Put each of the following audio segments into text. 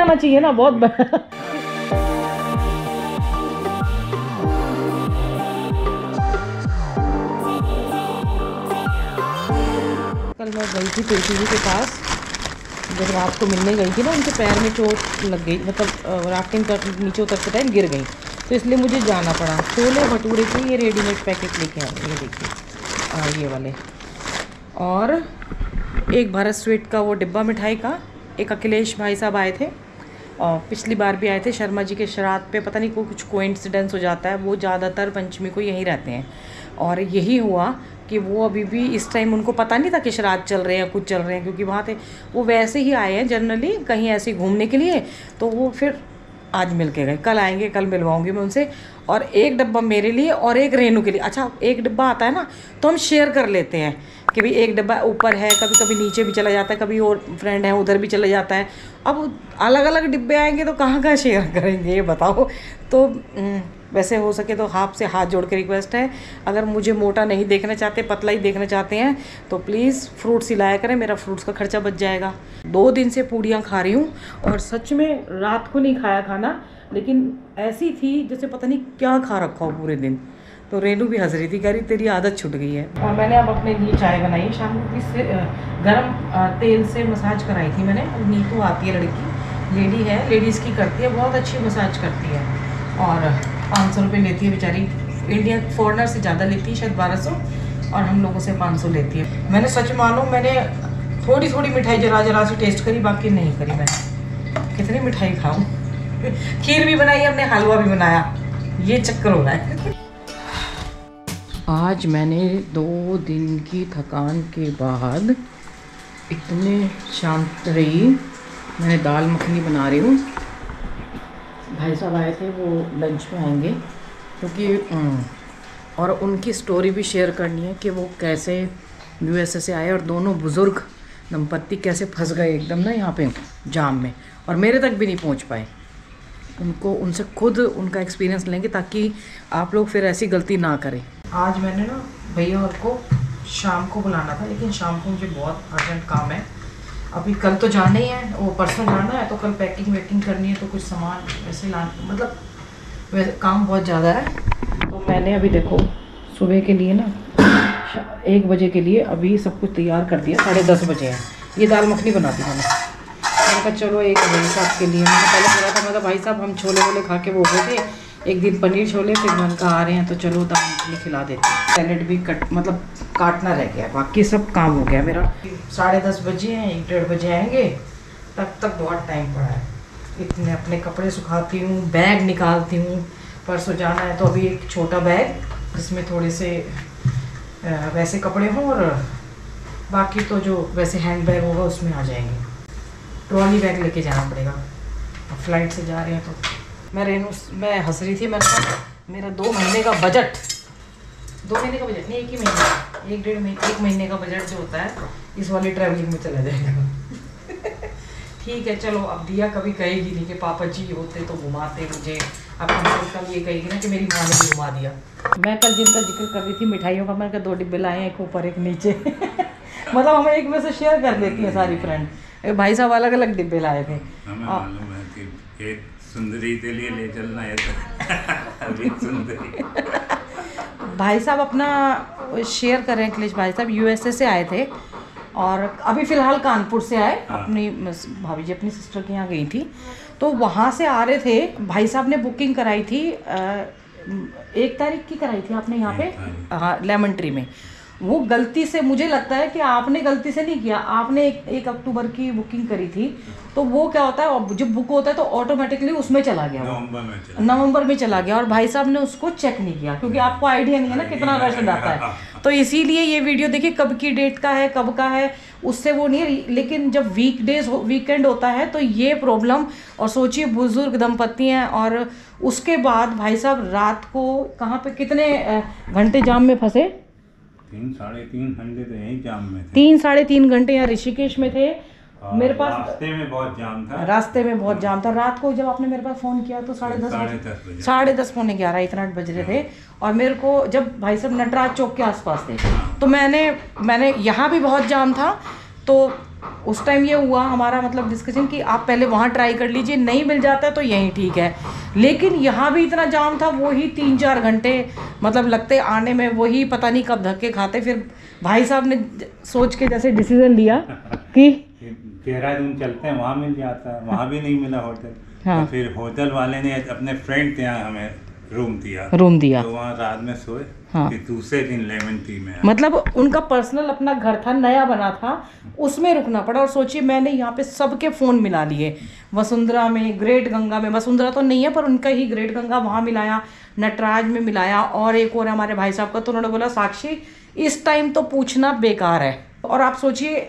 आना चाहिए ना, बहुत कल मैं गई थी तुलसी जी के पास, जब रात को मिलने गई थी ना, उनके पैर में चोट लग गई, मतलब राफ्टिंग कर नीचे उतरते टाइम गिर गई, तो इसलिए मुझे जाना पड़ा। छोले भटूरे के ये रेडीमेड पैकेट लेके आए, ये देखिए ये वाले, और एक भारत स्वीट का वो डिब्बा मिठाई का। एक अखिलेश भाई साहब आए थे और पिछली बार भी आए थे शर्मा जी के श्राद्ध पे, पता नहीं कुछ कोइंसिडेंस हो जाता है, वो ज़्यादातर पंचमी को यहीं रहते हैं, और यही हुआ कि वो अभी भी इस टाइम उनको पता नहीं था कि श्राद्ध चल रहे हैं, कुछ चल रहे हैं, क्योंकि वहाँ थे वो वैसे ही आए हैं जनरली कहीं ऐसे घूमने के लिए, तो वो फिर आज मिल के गए। कल आएंगे, कल मिलवाऊंगी मैं उनसे, और एक डब्बा मेरे लिए और एक रेनू के लिए। अच्छा, एक डब्बा आता है ना तो हम शेयर कर लेते हैं कि भाई एक डब्बा ऊपर है, कभी कभी नीचे भी चला जाता है, कभी और फ्रेंड है उधर भी चला जाता है। अब अलग अलग डिब्बे आएंगे तो कहाँ कहाँ शेयर करेंगे ये बताओ। तो वैसे हो सके तो आपसे हाथ जोड़ के रिक्वेस्ट है, अगर मुझे मोटा नहीं देखना चाहते, पतला ही देखना चाहते हैं, तो प्लीज़ फ्रूट्स ही लाया करें, मेरा फ्रूट्स का खर्चा बच जाएगा। 2 दिन से पूड़ियाँ खा रही हूँ, और सच में रात को नहीं खाया खाना, लेकिन ऐसी थी जैसे पता नहीं क्या खा रखा हो पूरे दिन। तो रेनू भी हंस रही थी, कह रही तेरी आदत छूट गई है। और मैंने अब अपने लिए चाय बनाई, शाम को इससे गर्म तेल से मसाज कराई थी मैंने। नीतू आती है, लड़की लेडी है, लेडीज़ की करती है, बहुत अच्छी मसाज करती है, और 500 रुपये लेती है बेचारी। इंडियन फॉरनर से ज़्यादा लेती है, शायद 1200, और हम लोगों से 500 लेती है। मैंने सच मानो, मैंने थोड़ी थोड़ी मिठाई जरा सी टेस्ट करी, बाकी नहीं करी मैंने। कितनी मिठाई खाऊं, खीर भी बनाई हमने, हलवा भी बनाया, ये चक्कर हो रहा है। आज मैंने 2 दिन की थकान के बाद इतने शांत रही। मैंने दाल मखनी बना रही हूँ, भाई साहब आए थे, वो लंच में आएंगे, क्योंकि और उनकी स्टोरी भी शेयर करनी है कि वो कैसे यूएसए से आए, और दोनों बुज़ुर्ग दंपत्ति कैसे फंस गए एकदम ना यहाँ पे जाम में, और मेरे तक भी नहीं पहुँच पाए। उनको उनसे खुद उनका एक्सपीरियंस लेंगे, ताकि आप लोग फिर ऐसी गलती ना करें। आज मैंने ना भैया और को शाम को बुलाना था, लेकिन शाम को मुझे बहुत अर्जेंट काम है। अभी कल तो जाना ही है, वो परसों जाना है, तो कल पैकिंग वैकिंग करनी है, तो कुछ सामान वैसे लाना, मतलब वैसे काम बहुत ज़्यादा है। तो मैंने अभी देखो सुबह के लिए ना 1 बजे के लिए अभी सब कुछ तैयार कर दिया, 10:30 बजे है। ये दाल मखनी बना दी मैंने कहा चलो 1 बजे साहब के लिए। मैंने पहले बोला था, मतलब भाई साहब हम छोले वोले खा के वो हो गए, एक दिन पनीर छोले, फिर मन का आ रहे हैं तो चलो दाल मखनी खिला देते हैं। सैलेड भी काटना रह गया, बाकी सब काम हो गया मेरा। 10:30 बजे हैं, 1-1:30 बजे आएंगे, तब तक बहुत टाइम पड़ा है। इतने अपने कपड़े सुखाती हूँ, बैग निकालती हूँ, परसों जाना है, तो अभी एक छोटा बैग जिसमें थोड़े से वैसे कपड़े हों, और बाकी तो जो वैसे हैंड बैग होगा उसमें आ जाएंगे। ट्रॉली बैग लेके जाना पड़ेगा, अब फ्लाइट से जा रहे हैं। तो मैं हंस रही थी, मैंने कहा मेरा 2 महीने का बजट, 2 महीने का बजट नहीं, 1 ही महीने, 1 महीने का बजट जो होता है इस वाली ट्रैवलिंग में चला जाएगा। ठीक है चलो, अब दिया कभी कहेगी नहीं कि पापा जी होते तो घुमाते मुझे, अब कम ये कहेगी ना कि मेरी माँ ने भी घुमा दिया। मैं कल जिनका जिक्र कर रही थी मिठाइयों का, मैंने कहा 2 डिब्बे लाए हैं, एक ऊपर एक नीचे। मतलब हम एक में से शेयर कर लेती हैं सारी फ्रेंड। भाई साहब अलग अलग डिब्बे लाए थे। एक सुंदरी के लिए ले चलना है तो अभी सुंदरी। भाई साहब अपना शेयर कर रहे हैं, अखिलेश भाई साहब यूएसए से आए थे, और अभी फ़िलहाल कानपुर से आए। अपनी भाभी जी अपनी सिस्टर के यहाँ गई थी, तो वहाँ से आ रहे थे। भाई साहब ने बुकिंग कराई थी 1 तारीख की कराई थी आपने यहाँ पे, हाँ, लेमन ट्री में। वो गलती से, मुझे लगता है कि आपने गलती से नहीं किया, आपने 1 अक्टूबर की बुकिंग करी थी, तो वो क्या होता है जब बुक होता है तो ऑटोमेटिकली उसमें चला गया, नवंबर में चला गया, और भाई साहब ने उसको चेक नहीं किया, क्योंकि आपको आइडिया नहीं है ना कितना रश जाता है। तो इसीलिए ये वीडियो देखिए कब की डेट का है, कब का है, उससे वो नहीं है। लेकिन जब वीकेंड होता है तो ये प्रॉब्लम, और सोचिए बुजुर्ग दंपत्ति हैं, और उसके बाद भाई साहब रात को कहाँ पे कितने घंटे जाम में फंसे, 3-3.5 घंटे तो यही जाम में थे। 3-3.5 घंटे यहाँ ऋषिकेश में थे। मेरे पास रास्ते में बहुत जाम था। रात को जब आपने मेरे पास फ़ोन किया तो 10:30 10:30 इतना बज रहे थे, और मेरे को जब भाई साहब नटराज चौक के आसपास थे, तो मैंने यहाँ भी बहुत जाम था, तो उस टाइम ये हुआ हमारा मतलब डिस्कशन कि आप पहले वहाँ ट्राई कर लीजिए, नहीं मिल जाता है तो यहीं ठीक है। लेकिन यहाँ भी इतना जाम था, वही 3-4 घंटे मतलब लगते आने में, वही पता नहीं कब धक्के खाते। फिर भाई साहब ने सोच के जैसे डिसीजन लिया कि देहरादून चलते हैं, वहाँ मिल जाता है, वहाँ भी नहीं मिला होटल। हाँ। तो फिर होटल वाले ने अपने फ्रेंड के यहाँ हमें रूम दिया तो वहाँ रात में सोए। हाँ। फिर दूसरे दिन लेमन ट्री में मतलब उनका पर्सनल अपना घर था, नया बना था, उसमें रुकना पड़ा। और सोचिए मैंने यहाँ पे सबके फ़ोन मिला लिए, वसुंधरा में, ग्रेट गंगा में, वसुंधरा तो नहीं है पर उनका ही ग्रेट गंगा वहाँ मिलाया, नटराज में मिलाया, और एक और हमारे भाई साहब का। तो उन्होंने बोला साक्षी इस टाइम तो पूछना बेकार है। और आप सोचिए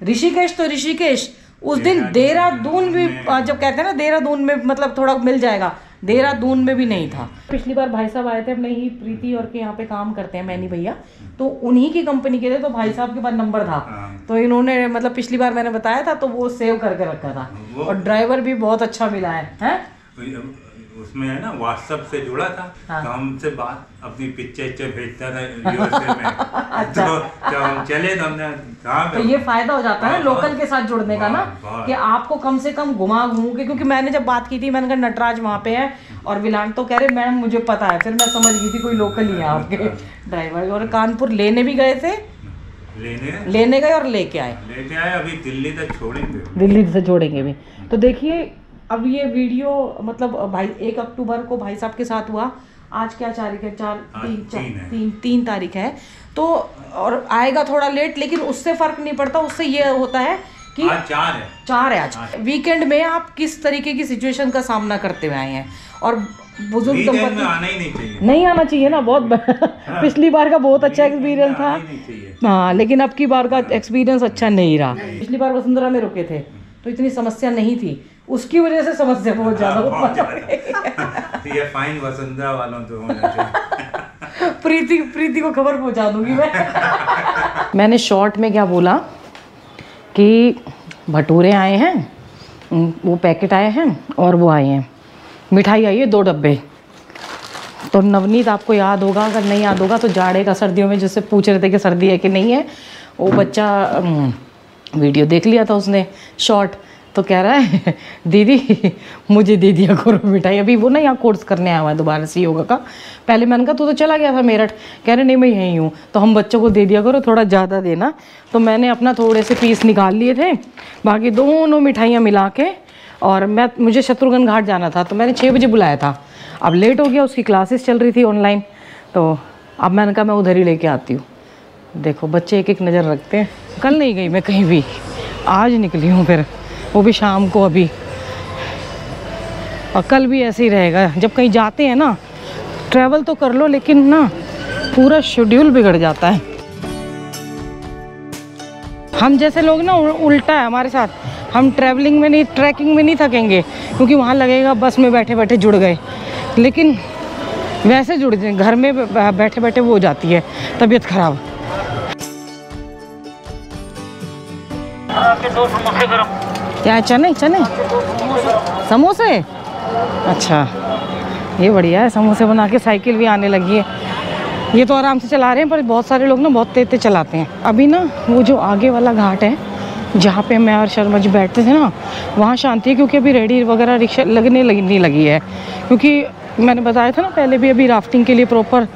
ऋषिकेश तो ऋषिकेश, उस दिन देहरादून भी, जब कहते हैं ना देहरादून में मतलब थोड़ा मिल जाएगा, देहरादून में भी नहीं था। पिछली बार भाई साहब आए थे अपने ही प्रीति और के यहाँ पे काम करते हैं मैनी भैया, तो उन्हीं की कंपनी के थे, तो भाई साहब के पास नंबर था। तो इन्होंने मतलब पिछली बार मैंने बताया था तो वो सेव करके रखा था। और ड्राइवर भी बहुत अच्छा मिला है? उसमें है ना व्हाट्सएप से जुड़ा था। हाँ। तो हमसे बात अपनी पिक्चर भेजता था यूएसए में। अच्छा। तो जब हम चले तो हमने कहा तो ये फायदा हो जाता है लोकल के साथ जुड़ने का ना, कि आपको कम से कम घुमा के, क्योंकि मैंने जब बात की थी मैंने कहा नटराज वहाँ पे है और विलान, तो कह रहे मैडम मुझे पता है। फिर मैं समझ गई थी कोई लोकल ही है आपके ड्राइवर। और कानपुर लेने भी गए थे, लेने गए और लेके आए। अभी दिल्ली तक छोड़ेंगे, दिल्ली से छोड़ेंगे भी। तो देखिए अब ये वीडियो मतलब भाई 1 अक्टूबर को भाई साहब के साथ हुआ। आज क्या तारीख है? 3 तारीख है। तो और आएगा थोड़ा लेट, लेकिन उससे फर्क नहीं पड़ता। उससे ये होता है कि आज 4 है आज। वीकेंड में आप किस तरीके की सिचुएशन का सामना करते हुए आए हैं। और बुजुर्ग दंपति नहीं आना चाहिए ना, बहुत पिछली बार का बहुत अच्छा एक्सपीरियंस था। हाँ, लेकिन अब की बार का एक्सपीरियंस अच्छा नहीं रहा। पिछली बार वसुंधरा में रुके थे तो इतनी समस्या नहीं थी, उसकी वजह से समस्या बहुत ज्यादा ये फाइन वसुंधरा वालों तो होना चाहिए। प्रीति को खबर पहुंचा दूंगी मैं। मैंने शॉर्ट में क्या बोला कि भटूरे आए हैं, वो पैकेट आए हैं, और वो आए हैं मिठाई आई है 2 डब्बे। तो नवनीत आपको याद होगा, अगर नहीं याद होगा तो जाड़े का सर्दियों में जिससे पूछ रहे थे कि सर्दी है कि नहीं है, वो बच्चा वीडियो देख लिया था उसने शॉर्ट, तो कह रहा है दीदी मुझे दे दिया करो मिठाई। अभी वो ना यहाँ कोर्स करने आया हुआ है दोबारा से योगा का। पहले मैंने कहा तू तो चला गया था मेरठ, कह रहे नहीं मैं यहीं हूँ, तो हम बच्चों को दे दिया करो, थोड़ा ज़्यादा देना। तो मैंने अपना थोड़े से पीस निकाल लिए थे, बाकी दोनों मिठाइयाँ मिला के। और मुझे शत्रुघ्न घाट जाना था तो मैंने 6 बजे बुलाया था, अब लेट हो गया, उसकी क्लासेस चल रही थी ऑनलाइन, तो अब मैंने कहा मैं उधर ही लेके आती हूँ। देखो बच्चे एक नज़र रखते हैं। कल नहीं गई मैं कहीं भी, आज निकली हूँ, फिर वो भी शाम को अभी, और कल भी ऐसे ही रहेगा। जब कहीं जाते हैं ना, ट्रैवल तो कर लो लेकिन ना पूरा शेड्यूल बिगड़ जाता है। हम जैसे लोग ना उल्टा है हमारे साथ, हम ट्रैवलिंग में नहीं, ट्रैकिंग में नहीं थकेंगे, क्योंकि वहाँ लगेगा बस में बैठे बैठे जुड़ गए, लेकिन वैसे जुड़ जाए घर में बैठे बैठे वो हो जाती है तबीयत खराब। क्या चने समोसे? अच्छा ये बढ़िया है, समोसे बना के साइकिल भी आने लगी है। ये तो आराम से चला रहे हैं, पर बहुत सारे लोग ना बहुत तेज चलाते हैं। अभी ना वो जो आगे वाला घाट है जहाँ पे मैं और शर्मा जी बैठते थे ना, वहाँ शांति है, क्योंकि अभी रेडी वगैरह रिक्शा नहीं लगी है, क्योंकि मैंने बताया था ना पहले भी, अभी राफ्टिंग के लिए प्रॉपर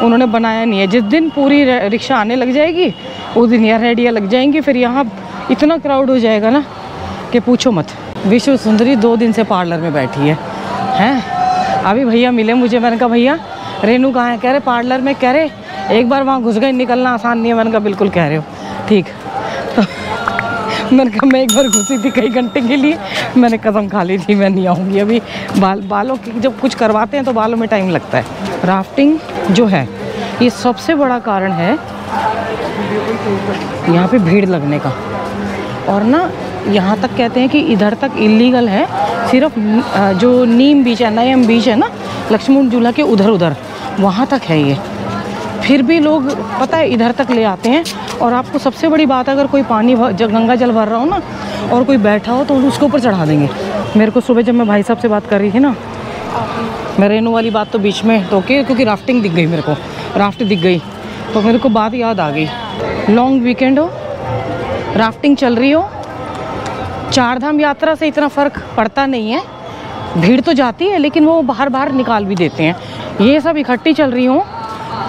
उन्होंने बनाया नहीं है। जिस दिन पूरी रिक्शा आने लग जाएगी उस दिन यहाँ रेडियाँ लग जाएंगी, फिर यहाँ इतना क्राउड हो जाएगा ना कि पूछो मत। विश्व सुंदरी 2 दिन से पार्लर में बैठी है। अभी भैया मिले मुझे, मैंने कहा भैया रेनू कहाँ है? कह रहे पार्लर में। कह रहे एक बार वहाँ घुस गए, निकलना आसान नहीं है। मैंने कहा बिल्कुल कह रहे हो, ठीक। तो मैंने कहा मैं एक बार घुसी थी कई घंटे के लिए, मैंने कसम खा ली थी मैं नहीं आऊँगी अभी। बालों की जब कुछ करवाते हैं तो बालों में टाइम लगता है। राफ्टिंग जो है ये सबसे बड़ा कारण है यहाँ पे भीड़ लगने का। और ना यहाँ तक कहते हैं कि इधर तक इलीगल है, सिर्फ जो नीम बीच है, नयम बीच है ना, लक्ष्मण झूला के उधर वहाँ तक है ये। फिर भी लोग पता है इधर तक ले आते हैं। और आपको सबसे बड़ी बात, अगर कोई पानी गंगा जल भर रहा हो ना और कोई बैठा हो तो उसके ऊपर चढ़ा देंगे। मेरे को सुबह जब मैं भाई साहब से बात कर रही थी ना, मैं रेनू वाली बात तो बीच में टोके, क्योंकि राफ्टिंग दिख गई मेरे को, राफ्ट दिख गई तो मेरे को बात याद आ गई। लॉन्ग वीकेंड हो राफ्टिंग चल रही हो। चार धाम यात्रा से इतना फ़र्क पड़ता नहीं है, भीड़ तो जाती है लेकिन वो बाहर बाहर निकाल भी देते हैं। ये सब इकट्ठी चल रही हो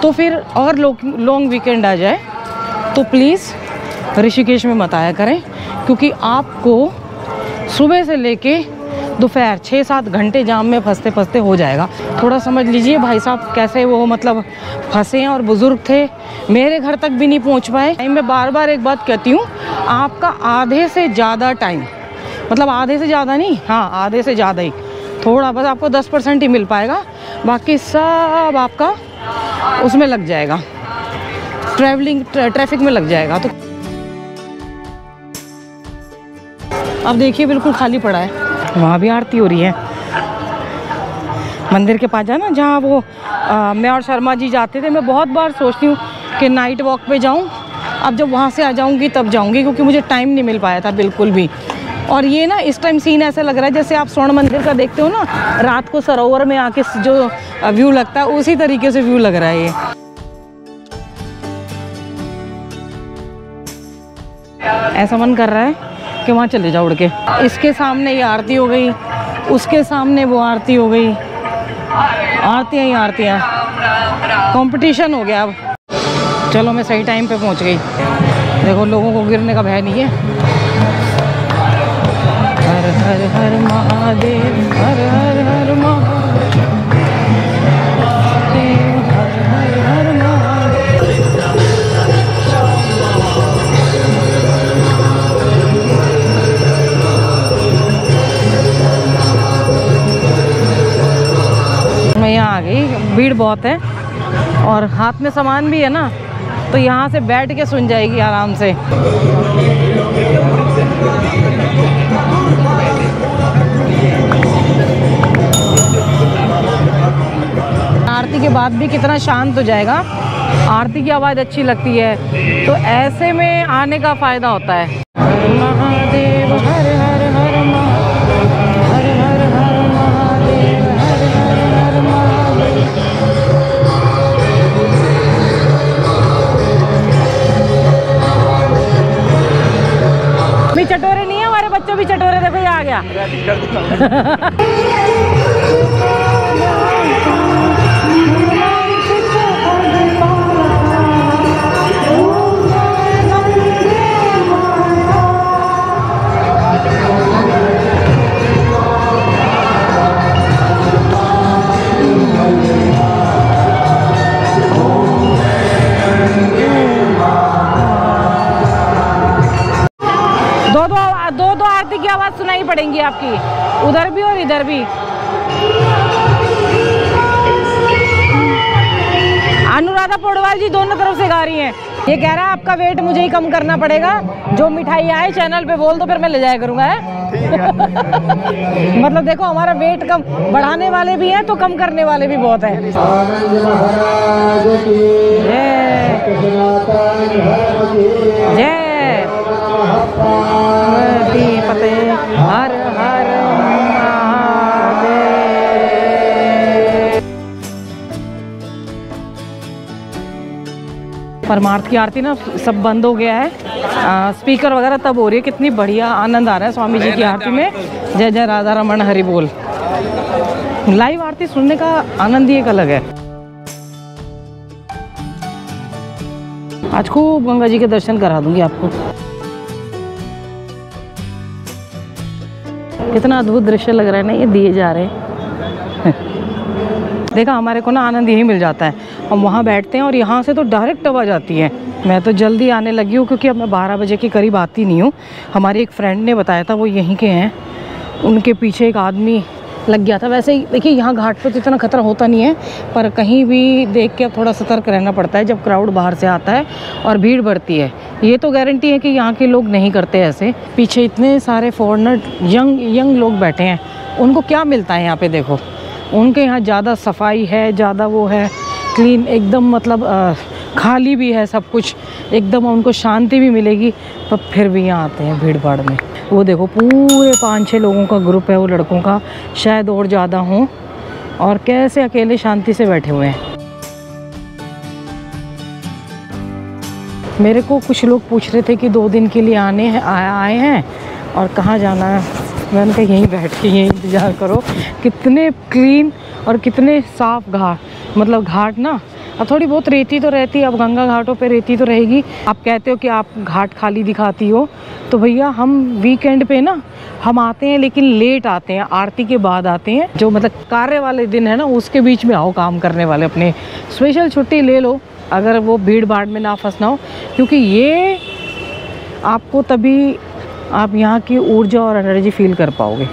तो फिर और लॉन्ग वीकेंड आ जाए तो प्लीज़ ऋषिकेश में मत आया करें, क्योंकि आपको सुबह से लेके दोपहर 6-7 घंटे जाम में फंसते फंसते हो जाएगा। थोड़ा समझ लीजिए भाई साहब कैसे वो मतलब फंसे हैं, और बुज़ुर्ग थे, मेरे घर तक भी नहीं पहुंच पाए। मैं बार बार एक बात कहती हूँ, आपका आधे से ज़्यादा टाइम, मतलब आधे से ज़्यादा नहीं, हाँ आधे से ज़्यादा ही, थोड़ा बस आपको 10% ही मिल पाएगा, बाकी सब आपका उसमें लग जाएगा, ट्रैफिक में लग जाएगा। तो अब देखिए बिल्कुल खाली पड़ा है, वहाँ भी आरती हो रही है। मंदिर के पास जाना जहाँ वो मैं और शर्मा जी जाते थे, मैं बहुत बार सोचती हूँ कि नाइट वॉक पे जाऊँ। अब जब वहाँ से आ जाऊँगी तब जाऊँगी, क्योंकि मुझे टाइम नहीं मिल पाया था बिल्कुल भी। और ये ना इस टाइम सीन ऐसा लग रहा है जैसे आप स्वर्ण मंदिर का देखते हो ना, रात को सरोवर में आके जो व्यू लगता है उसी तरीके से व्यू लग रहा है ये। ऐसा मन कर रहा है कि वहाँ चले जाओ उड़ के। इसके सामने ये आरती हो गई, उसके सामने वो आरती हो गई, आरतियाँ ही आरतियाँ, कंपटीशन हो गया। अब चलो मैं सही टाइम पे पहुँच गई। देखो लोगों को गिरने का भय नहीं है। हर हर हर महादेव, हर हर हर महादेव, हर हर हर महादेव। मैं यहाँ आ गई, भीड़ बहुत है और हाथ में सामान भी है ना, तो यहाँ से बैठ के सुन जाएगी आराम से। आरती के बाद भी कितना शांत हो जाएगा, आरती की आवाज़ अच्छी लगती है, तो ऐसे में आने का फ़ायदा होता है। हर महादेव हर हर हर महादेव, हर हर हर महादेव, हर हर हर महादेव। भी चटोरे नहीं है हमारे बच्चों, भी चटोरे, देखो ये आ गया। दो आरती की आवाज सुनाई पड़ेंगी आपकी, उधर भी और इधर भी। अनुराधा पौडवाल जी दोनों तरफ से गा रही हैं। ये कह रहा है आपका वेट मुझे ही कम करना पड़ेगा, जो मिठाई आए चैनल पे बोल दो, फिर मैं ले जाया करूंगा, है? मतलब देखो हमारा वेट कम बढ़ाने वाले भी हैं तो कम करने वाले भी बहुत हैं। जय पते हर हर महादेव। परमार्थ की आरती ना सब बंद हो गया है, स्पीकर वगैरह तब हो रही है। कितनी बढ़िया आनंद आ रहा है स्वामी जी की आरती में। जय जय राधा रमन हरि बोल। लाइव आरती सुनने का आनंद ही एक अलग है। आज खूब गंगा जी के दर्शन करा दूंगी आपको। कितना अद्भुत दृश्य लग रहा है ना, ये दिए जा रहे हैं। देखा हमारे को ना आनंद यही मिल जाता है। हम वहाँ बैठते हैं और यहाँ से तो डायरेक्ट आवाज़ आती है। मैं तो जल्दी आने लगी हूँ क्योंकि अब मैं 12 बजे के करीब आती नहीं हूँ। हमारी एक फ्रेंड ने बताया था, वो यहीं के हैं, उनके पीछे एक आदमी लग गया था। वैसे ही देखिए यहाँ घाट पे तो इतना खतरा होता नहीं है, पर कहीं भी देख के अब थोड़ा सतर्क रहना पड़ता है जब क्राउड बाहर से आता है और भीड़ बढ़ती है। ये तो गारंटी है कि यहाँ के लोग नहीं करते ऐसे। पीछे इतने सारे फॉरेनर यंग लोग बैठे हैं, उनको क्या मिलता है यहाँ पे? देखो उनके यहाँ ज़्यादा सफाई है, ज़्यादा वो है, क्लीन एकदम, मतलब खाली भी है सब कुछ एकदम, उनको शांति भी मिलेगी, पर फिर भी यहाँ आते हैं भीड़ भाड़ में। वो देखो पूरे 5-6 लोगों का ग्रुप है, वो लड़कों का शायद और ज़्यादा हों, और कैसे अकेले शांति से बैठे हुए हैं। मेरे को कुछ लोग पूछ रहे थे कि 2 दिन के लिए आए हैं और कहाँ जाना है। मैंने कहा यहीं बैठ के यहीं इंतज़ार करो। कितने क्लीन और कितने साफ़ घाट, मतलब घाट ना। अब थोड़ी बहुत रेती तो रहती है, अब गंगा घाटों पे रेती तो रहेगी। आप कहते हो कि आप घाट खाली दिखाती हो, तो भैया हम वीकेंड पे ना हम आते हैं, लेकिन लेट आते हैं, आरती के बाद आते हैं। जो मतलब कार्य वाले दिन है ना, उसके बीच में आओ, काम करने वाले अपने स्पेशल छुट्टी ले लो, अगर वो भीड़ भाड़ में ना फंसना हो, क्योंकि ये आपको तभी आप यहाँ की ऊर्जा और एनर्जी फील कर पाओगे।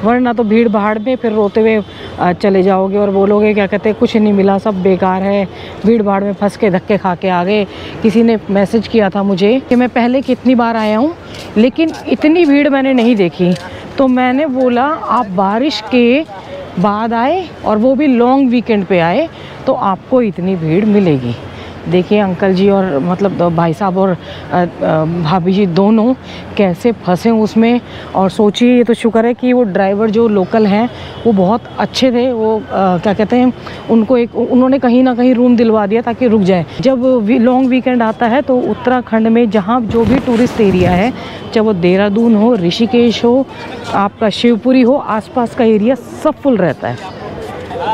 वरना तो भीड़ भाड़ में फिर रोते हुए चले जाओगे और बोलोगे क्या कहते हैं कुछ नहीं मिला, सब बेकार है, भीड़ भाड़ में फंस के धक्के खा के आ गए। किसी ने मैसेज किया था मुझे कि मैं पहले कितनी बार आया हूँ लेकिन इतनी भीड़ मैंने नहीं देखी। तो मैंने बोला आप बारिश के बाद आए और वो भी लॉन्ग वीकेंड पे आए तो आपको इतनी भीड़ मिलेगी। देखिए अंकल जी और मतलब भाई साहब और भाभी जी दोनों कैसे फंसे उसमें। और सोचिए, ये तो शुक्र है कि वो ड्राइवर जो लोकल हैं वो बहुत अच्छे थे। वो क्या कहते हैं, उनको उन्होंने कहीं ना कहीं रूम दिलवा दिया ताकि रुक जाए। जब लॉन्ग वीकेंड आता है तो उत्तराखंड में जहाँ जो भी टूरिस्ट एरिया है, चाहे वो देहरादून हो, ऋषिकेश हो, आपका शिवपुरी हो, आसपास का एरिया सब फुल रहता है।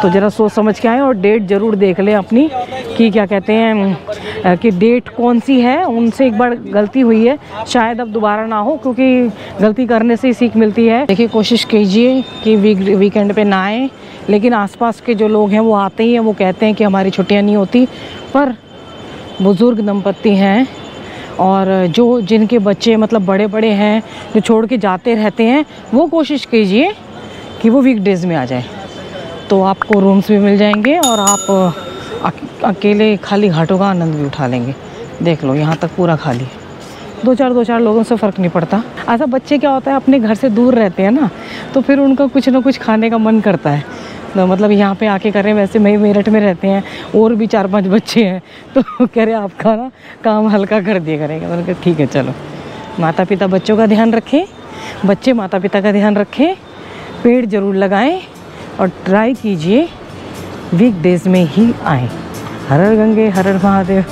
तो ज़रा सोच समझ के आएँ और डेट ज़रूर देख लें अपनी कि क्या कहते हैं कि डेट कौन सी है। उनसे एक बार गलती हुई है, शायद अब दोबारा ना हो, क्योंकि गलती करने से ही सीख मिलती है। देखिए कोशिश कीजिए कि वीकेंड पे ना आए, लेकिन आसपास के जो लोग हैं वो आते ही हैं। वो कहते हैं कि हमारी छुट्टियां नहीं होती, पर बुज़ुर्ग दंपत्ति हैं और जो जिनके बच्चे मतलब बड़े बड़े हैं, जो छोड़ के जाते रहते हैं, वो कोशिश कीजिए कि वो वीकडेज़ में आ जाए, तो आपको रूम्स भी मिल जाएंगे और आप अकेले खाली घाटों का आनंद भी उठा लेंगे। देख लो यहाँ तक पूरा खाली, दो चार लोगों से फ़र्क नहीं पड़ता। ऐसा बच्चे क्या होता है अपने घर से दूर रहते हैं ना, तो फिर उनका कुछ ना कुछ खाने का मन करता है। तो मतलब यहाँ पे आके कर रहे हैं, वैसे मेरठ में रहते हैं और भी 4-5 बच्चे हैं, तो कह रहे आपका ना काम हल्का कर दिया करेंगे। मैंने कहा ठीक है चलो। माता पिता बच्चों का ध्यान रखें, बच्चे माता पिता का ध्यान रखें, पेड़ ज़रूर लगाएं और ट्राई कीजिए वीकडेज़ में ही आएँ। हर हर गंगे हर हर महादेव।